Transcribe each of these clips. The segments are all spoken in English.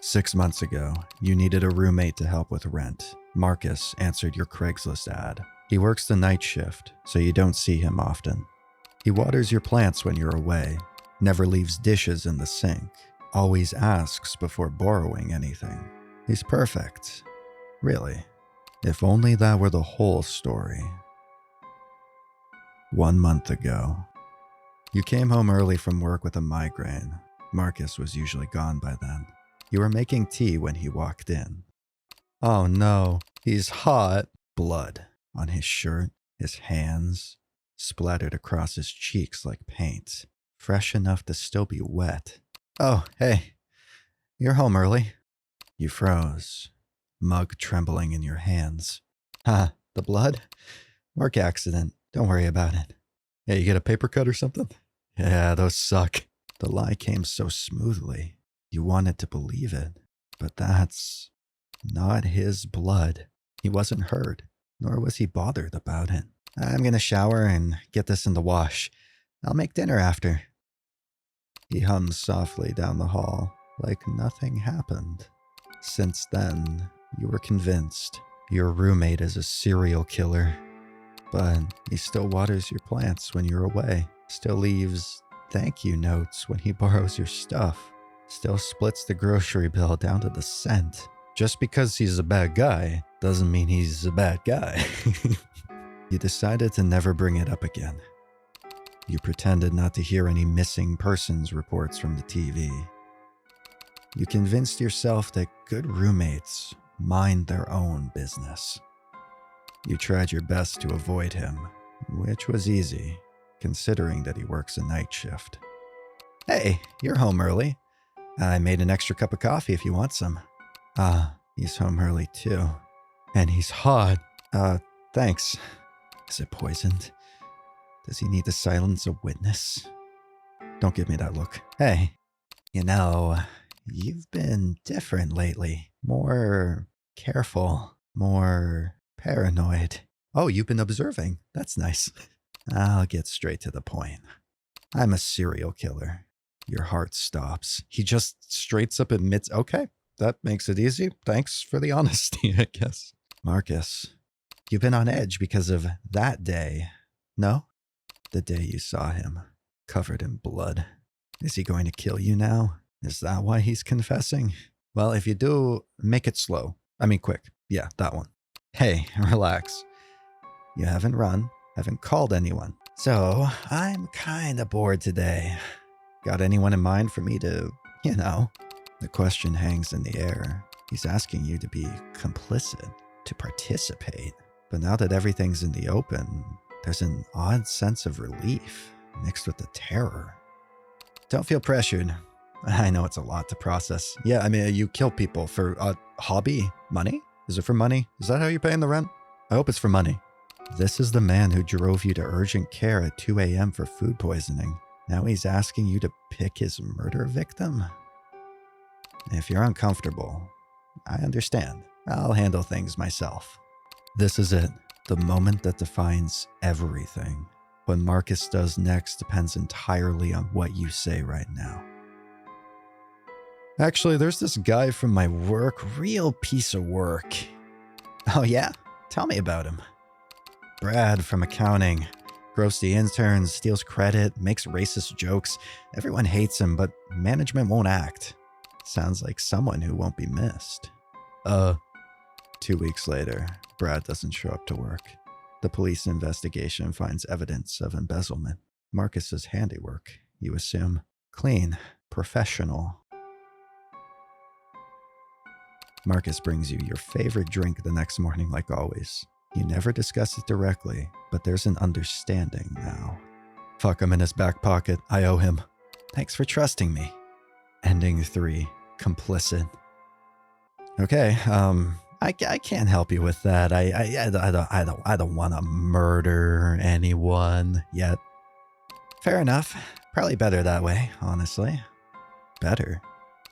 6 months ago, you needed a roommate to help with rent. Marcus answered your Craigslist ad. He works the night shift, so you don't see him often. He waters your plants when you're away, never leaves dishes in the sink, always asks before borrowing anything. He's perfect. Really. If only that were the whole story. 1 month ago. You came home early from work with a migraine. Marcus was usually gone by then. You were making tea when he walked in. Oh no, he's hot. Blood on his shirt, his hands, splattered across his cheeks like paint, fresh enough to still be wet. Oh, hey, you're home early. You froze, mug trembling in your hands. The blood? Work accident. Don't worry about it. Hey, you get a paper cut or something? Yeah, those suck. The lie came so smoothly. You wanted to believe it, but that's not his blood. He wasn't hurt, nor was he bothered about it. I'm gonna shower and get this in the wash. I'll make dinner after. He hummed softly down the hall, like nothing happened. Since then, you were convinced your roommate is a serial killer. But he still waters your plants when you're away, still leaves thank you notes when he borrows your stuff, still splits the grocery bill down to the cent. Just because he's a bad guy doesn't mean he's a bad guy. You decided to never bring it up again. You pretended not to hear any missing persons reports from the TV. You convinced yourself that good roommates mind their own business. You tried your best to avoid him, which was easy, considering that he works a night shift. Hey, you're home early. I made an extra cup of coffee if you want some. He's home early too. And he's hot. Thanks. Is it poisoned? Does he need to silence a witness? Don't give me that look. Hey, you've been different lately. More careful. More paranoid. Oh, you've been observing. That's nice. I'll get straight to the point. I'm a serial killer. Your heart stops. He just straight up admits, okay, that makes it easy. Thanks for the honesty, I guess. Marcus, you've been on edge because of that day. No? The day you saw him, covered in blood. Is he going to kill you now? Is that why he's confessing? Well, if you do, make it slow. I mean, quick. Yeah, that one. Hey, relax. You haven't run, haven't called anyone. So, I'm kinda bored today. Got anyone in mind for me to, The question hangs in the air. He's asking you to be complicit, to participate. But now that everything's in the open, there's an odd sense of relief mixed with the terror. Don't feel pressured. I know it's a lot to process. Yeah, I mean, you kill people for a hobby? Money? Is it for money? Is that how you're paying the rent? I hope it's for money. This is the man who drove you to urgent care at 2 a.m. for food poisoning. Now he's asking you to pick his murder victim? If you're uncomfortable, I understand. I'll handle things myself. This is it. The moment that defines everything. What Marcus does next depends entirely on what you say right now. Actually, there's this guy from my work, real piece of work. Oh yeah? Tell me about him. Brad from accounting. Grows the interns, steals credit, makes racist jokes. Everyone hates him, but management won't act. Sounds like someone who won't be missed. 2 weeks later, Brad doesn't show up to work. The police investigation finds evidence of embezzlement. Marcus's handiwork, you assume. Clean, professional. Marcus brings you your favorite drink the next morning like always. You never discuss it directly, but there's an understanding now. Fuck, I'm in his back pocket. I owe him. Thanks for trusting me. Ending 3. Complicit. Okay, I can't help you with that. I don't want to murder anyone yet. Fair enough. Probably better that way, honestly. Better.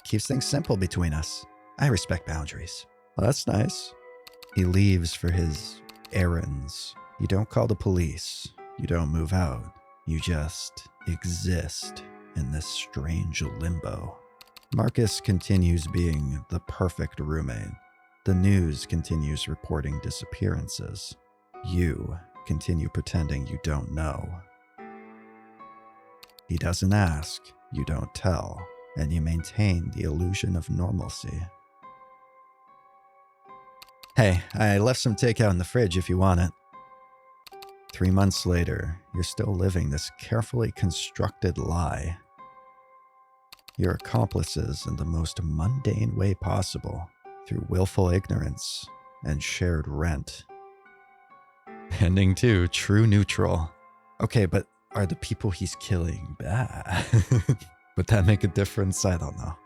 Keeps things simple between us. I respect boundaries. Well, that's nice. He leaves for his errands. You don't call the police. You don't move out. You just exist in this strange limbo. Marcus continues being the perfect roommate. The news continues reporting disappearances. You continue pretending you don't know. He doesn't ask, you don't tell, and you maintain the illusion of normalcy. Hey, I left some takeout in the fridge if you want it. 3 months later, you're still living this carefully constructed lie. Your accomplices in the most mundane way possible, through willful ignorance and shared rent. Ending 2, true neutral. Okay, but are the people he's killing bad? Would that make a difference? I don't know.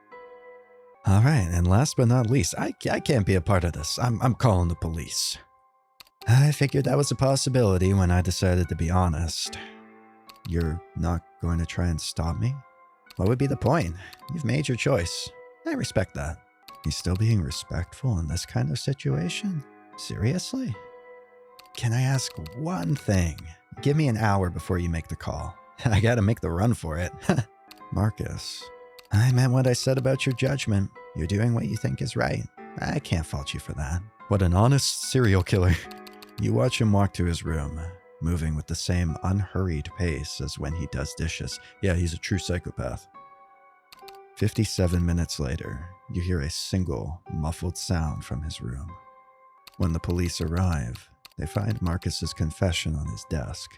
All right, and last but not least, I can't be a part of this. I'm calling the police. I figured that was a possibility when I decided to be honest. You're not going to try and stop me? What would be the point? You've made your choice. I respect that. You still being respectful in this kind of situation? Seriously? Can I ask one thing? Give me an hour before you make the call. I gotta make the run for it. Marcus, I meant what I said about your judgment. You're doing what you think is right. I can't fault you for that. What an honest serial killer. You watch him walk to his room, moving with the same unhurried pace as when he does dishes. Yeah, he's a true psychopath. 57 minutes later, you hear a single, muffled sound from his room. When the police arrive, they find Marcus's confession on his desk.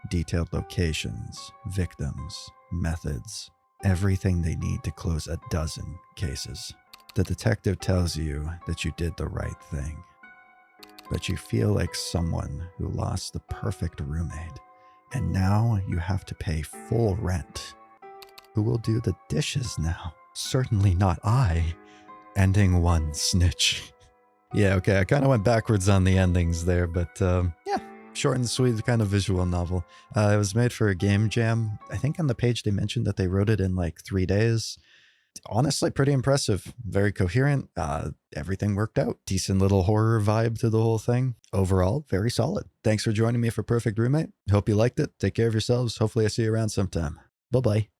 Detailed locations, victims, methods, everything they need to close a dozen cases. The detective tells you that you did the right thing. But you feel like someone who lost the perfect roommate, and now you have to pay full rent. Who will do the dishes now? Certainly not I. Ending 1, Snitch. Yeah, okay, I kind of went backwards on the endings there, but yeah, short and sweet kind of visual novel. It was made for a game jam. I think on the page they mentioned that they wrote it in like 3 days. Honestly, pretty impressive. Very coherent. Everything worked out. Decent little horror vibe to the whole thing. Overall, very solid. Thanks for joining me for Perfect Roommate. Hope you liked it. Take care of yourselves. Hopefully I see you around sometime. Bye-bye.